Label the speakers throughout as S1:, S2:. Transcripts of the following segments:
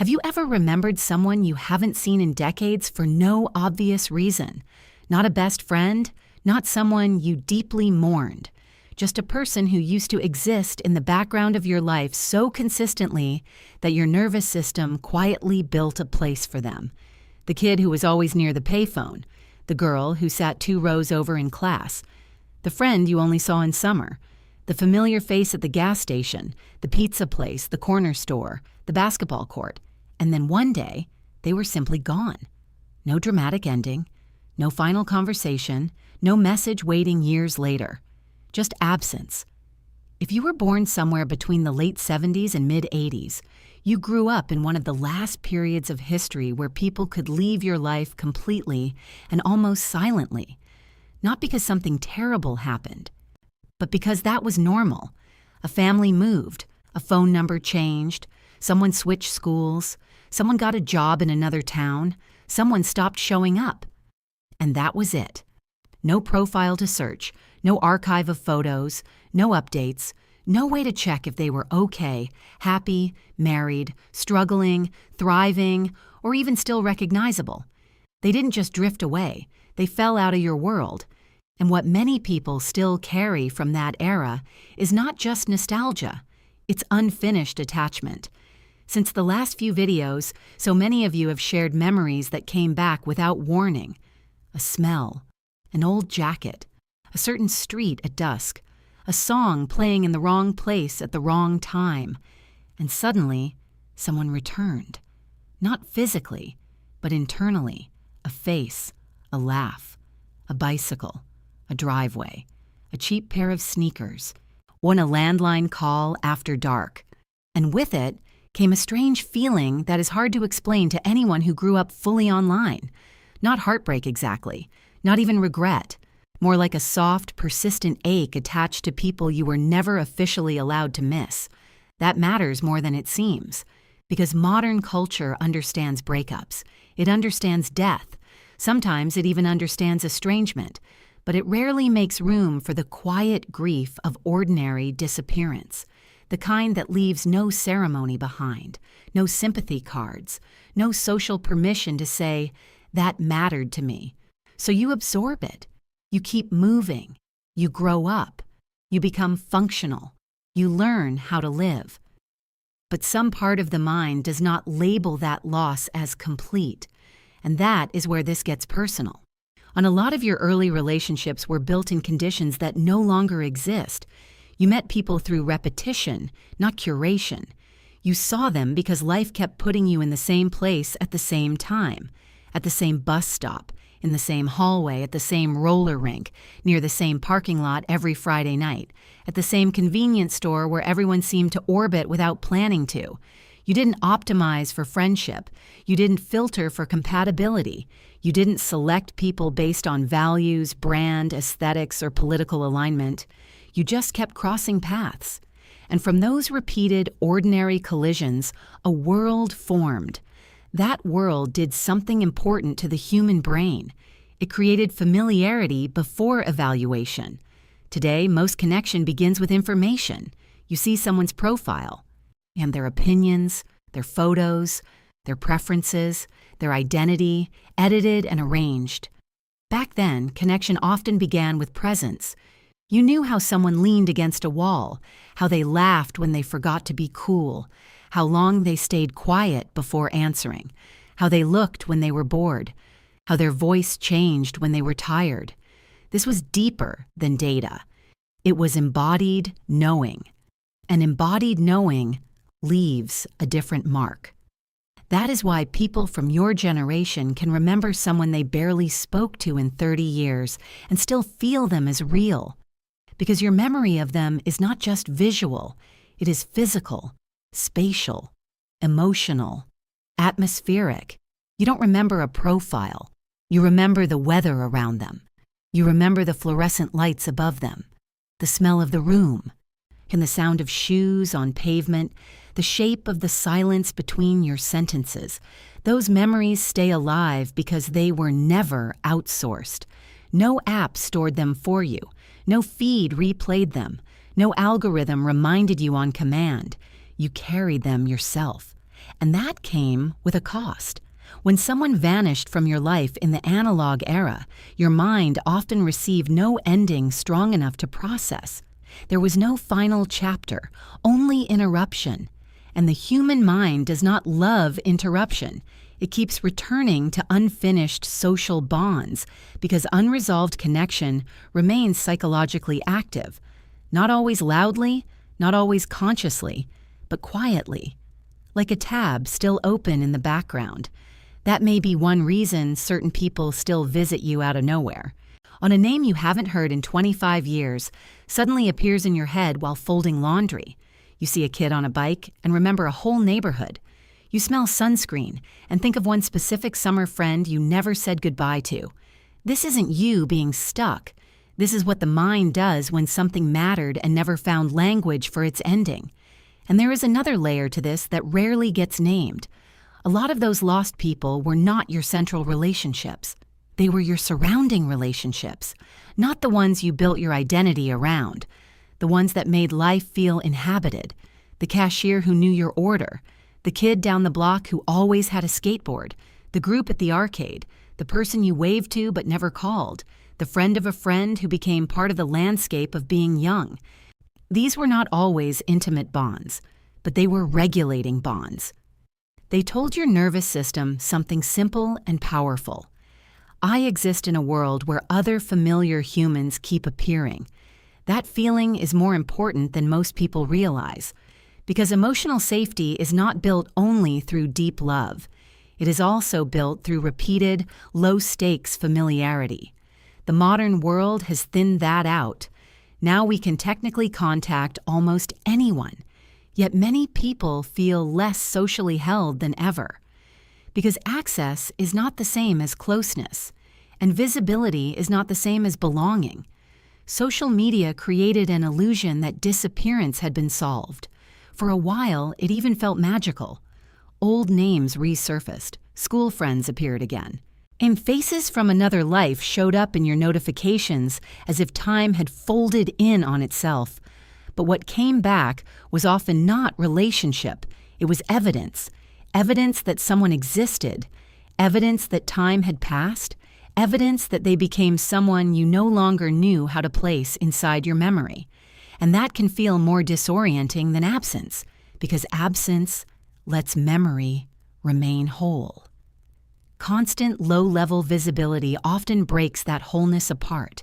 S1: Have you ever remembered someone you haven't seen in decades for no obvious reason? Not a best friend, not someone you deeply mourned, just a person who used to exist in the background of your life so consistently that your nervous system quietly built a place for them. The kid who was always near the payphone, the girl who sat 2 rows over in class, the friend you only saw in summer, the familiar face at the gas station, the pizza place, the corner store, the basketball court, and then one day, they were simply gone. No dramatic ending, no final conversation, no message waiting years later. Just absence. If you were born somewhere between the late 70s and mid-80s, you grew up in one of the last periods of history where people could leave your life completely and almost silently. Not because something terrible happened, but because that was normal. A family moved, a phone number changed, someone switched schools, someone got a job in another town, someone stopped showing up. And that was it. No profile to search, no archive of photos, no updates, no way to check if they were okay, happy, married, struggling, thriving, or even still recognizable. They didn't just drift away, they fell out of your world. And what many people still carry from that era is not just nostalgia, it's unfinished attachment. Since the last few videos, so many of you have shared memories that came back without warning. A smell, an old jacket, a certain street at dusk, a song playing in the wrong place at the wrong time. And suddenly, someone returned. Not physically, but internally. A face, a laugh, a bicycle, a driveway, a cheap pair of sneakers, a landline call after dark. And with it came a strange feeling that is hard to explain to anyone who grew up fully online. Not heartbreak exactly, not even regret, more like a soft, persistent ache attached to people you were never officially allowed to miss. That matters more than it seems, because modern culture understands breakups. It understands death. Sometimes it even understands estrangement, but it rarely makes room for the quiet grief of ordinary disappearance, the kind that leaves no ceremony behind, no sympathy cards, no social permission to say, "That mattered to me." So you absorb it. You keep moving. You grow up. You become functional. You learn how to live. But some part of the mind does not label that loss as complete, and that is where this gets personal. On a lot of your early relationships were built in conditions that no longer exist. You met people through repetition, not curation. You saw them because life kept putting you in the same place at the same time, at the same bus stop, in the same hallway, at the same roller rink, near the same parking lot every Friday night, at the same convenience store where everyone seemed to orbit without planning to. You didn't optimize for friendship. You didn't filter for compatibility. You didn't select people based on values, brand, aesthetics, or political alignment. You just kept crossing paths. And from those repeated, ordinary collisions, a world formed. That world did something important to the human brain. It created familiarity before evaluation. Today, most connection begins with information. You see someone's profile, and their opinions, their photos, their preferences, their identity, edited and arranged. Back then, connection often began with presence. You knew how someone leaned against a wall, how they laughed when they forgot to be cool, how long they stayed quiet before answering, how they looked when they were bored, how their voice changed when they were tired. This was deeper than data. It was embodied knowing. And embodied knowing leaves a different mark. That is why people from your generation can remember someone they barely spoke to in 30 years and still feel them as real. Because your memory of them is not just visual, it is physical, spatial, emotional, atmospheric. You don't remember a profile. You remember the weather around them. You remember the fluorescent lights above them, the smell of the room, and the sound of shoes on pavement, the shape of the silence between your sentences. Those memories stay alive because they were never outsourced. No app stored them for you. No feed replayed them. No algorithm reminded you on command. You carried them yourself. And that came with a cost. When someone vanished from your life in the analog era, your mind often received no ending strong enough to process. There was no final chapter, only interruption. And the human mind does not love interruption. It keeps returning to unfinished social bonds because unresolved connection remains psychologically active, not always loudly, not always consciously, but quietly, like a tab still open in the background. That may be one reason certain people still visit you out of nowhere. On a name you haven't heard in 25 years suddenly appears in your head while folding laundry. You see a kid on a bike and remember a whole neighborhood. You smell sunscreen and think of one specific summer friend you never said goodbye to. This isn't you being stuck. This is what the mind does when something mattered and never found language for its ending. And there is another layer to this that rarely gets named. A lot of those lost people were not your central relationships. They were your surrounding relationships, not the ones you built your identity around, the ones that made life feel inhabited, the cashier who knew your order, the kid down the block who always had a skateboard, the group at the arcade, the person you waved to but never called, the friend of a friend who became part of the landscape of being young. These were not always intimate bonds, but they were regulating bonds. They told your nervous system something simple and powerful. I exist in a world where other familiar humans keep appearing. That feeling is more important than most people realize, because emotional safety is not built only through deep love. It is also built through repeated, low-stakes familiarity. The modern world has thinned that out. Now we can technically contact almost anyone. Yet many people feel less socially held than ever. Because access is not the same as closeness, and visibility is not the same as belonging. Social media created an illusion that disappearance had been solved. For a while, it even felt magical. Old names resurfaced, school friends appeared again. And faces from another life showed up in your notifications as if time had folded in on itself. But what came back was often not relationship. It was evidence. Evidence that someone existed. Evidence that time had passed. Evidence that they became someone you no longer knew how to place inside your memory. And that can feel more disorienting than absence, because absence lets memory remain whole. Constant low-level visibility often breaks that wholeness apart.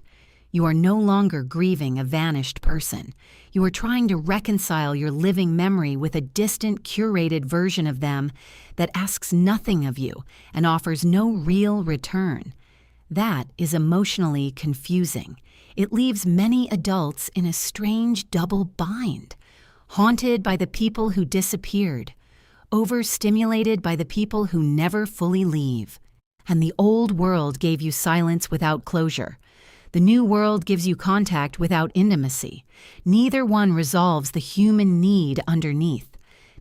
S1: You are no longer grieving a vanished person. You are trying to reconcile your living memory with a distant, curated version of them that asks nothing of you and offers no real return. That is emotionally confusing. It leaves many adults in a strange double bind, haunted by the people who disappeared, overstimulated by the people who never fully leave. And the old world gave you silence without closure. The new world gives you contact without intimacy. Neither one resolves the human need underneath.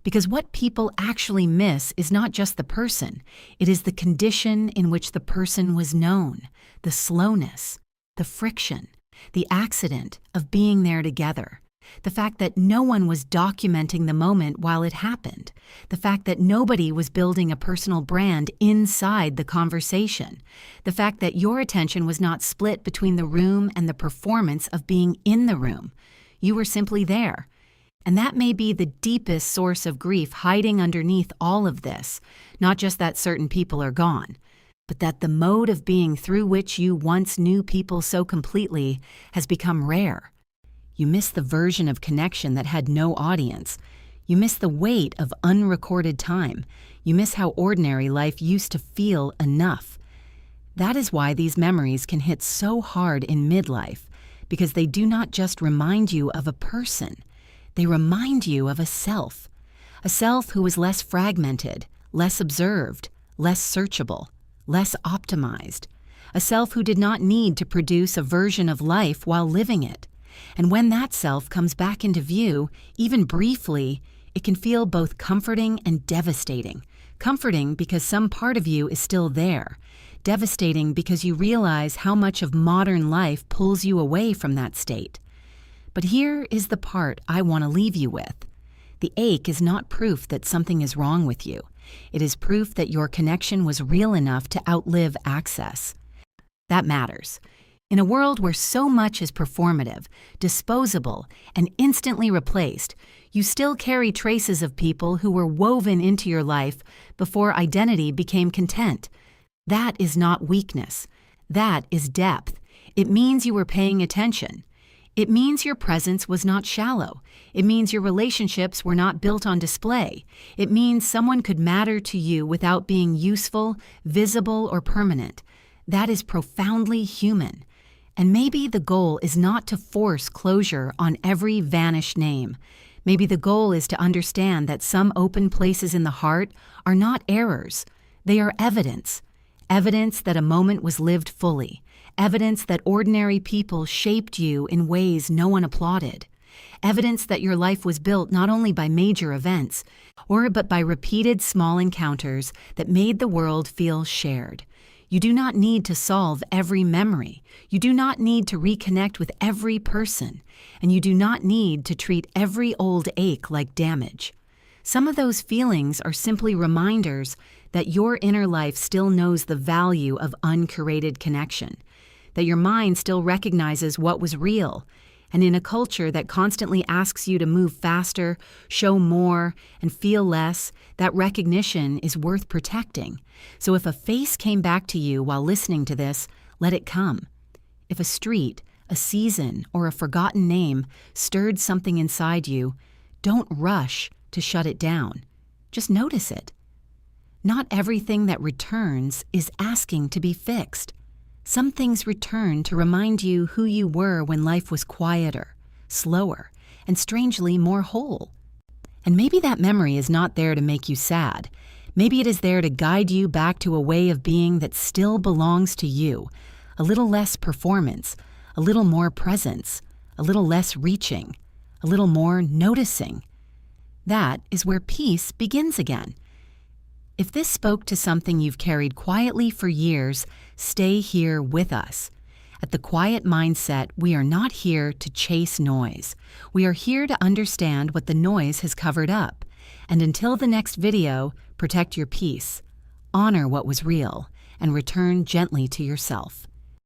S1: Because what people actually miss is not just the person, it is the condition in which the person was known, the slowness, the friction, the accident of being there together. The fact that no one was documenting the moment while it happened. The fact that nobody was building a personal brand inside the conversation. The fact that your attention was not split between the room and the performance of being in the room. You were simply there. And that may be the deepest source of grief hiding underneath all of this. Not just that certain people are gone, but that the mode of being through which you once knew people so completely has become rare. You miss the version of connection that had no audience. You miss the weight of unrecorded time. You miss how ordinary life used to feel enough. That is why these memories can hit so hard in midlife, because they do not just remind you of a person. They remind you of a self who was less fragmented, less observed, less searchable, less optimized. A self who did not need to produce a version of life while living it. And when that self comes back into view, even briefly, it can feel both comforting and devastating. Comforting because some part of you is still there. Devastating because you realize how much of modern life pulls you away from that state. But here is the part I want to leave you with. The ache is not proof that something is wrong with you. It is proof that your connection was real enough to outlive access. That matters. In a world where so much is performative, disposable, and instantly replaced, you still carry traces of people who were woven into your life before identity became content. That is not weakness. That is depth. It means you were paying attention. It means your presence was not shallow. It means your relationships were not built on display. It means someone could matter to you without being useful, visible, or permanent. That is profoundly human. And maybe the goal is not to force closure on every vanished name. Maybe the goal is to understand that some open places in the heart are not errors. They are evidence. Evidence that a moment was lived fully. Evidence that ordinary people shaped you in ways no one applauded. Evidence that your life was built not only by major events, but by repeated small encounters that made the world feel shared. You do not need to solve every memory. You do not need to reconnect with every person. And you do not need to treat every old ache like damage. Some of those feelings are simply reminders that your inner life still knows the value of uncurated connection, that your mind still recognizes what was real. And in a culture that constantly asks you to move faster, show more, and feel less, that recognition is worth protecting. So if a face came back to you while listening to this, let it come. If a street, a season, or a forgotten name stirred something inside you, don't rush to shut it down. Just notice it. Not everything that returns is asking to be fixed. Some things return to remind you who you were when life was quieter, slower, and strangely more whole. And maybe that memory is not there to make you sad. Maybe it is there to guide you back to a way of being that still belongs to you. A little less performance, a little more presence, a little less reaching, a little more noticing. That is where peace begins again. If this spoke to something you've carried quietly for years, stay here with us. At the Quiet Mindset, we are not here to chase noise. We are here to understand what the noise has covered up. And until the next video, protect your peace, honor what was real, and return gently to yourself.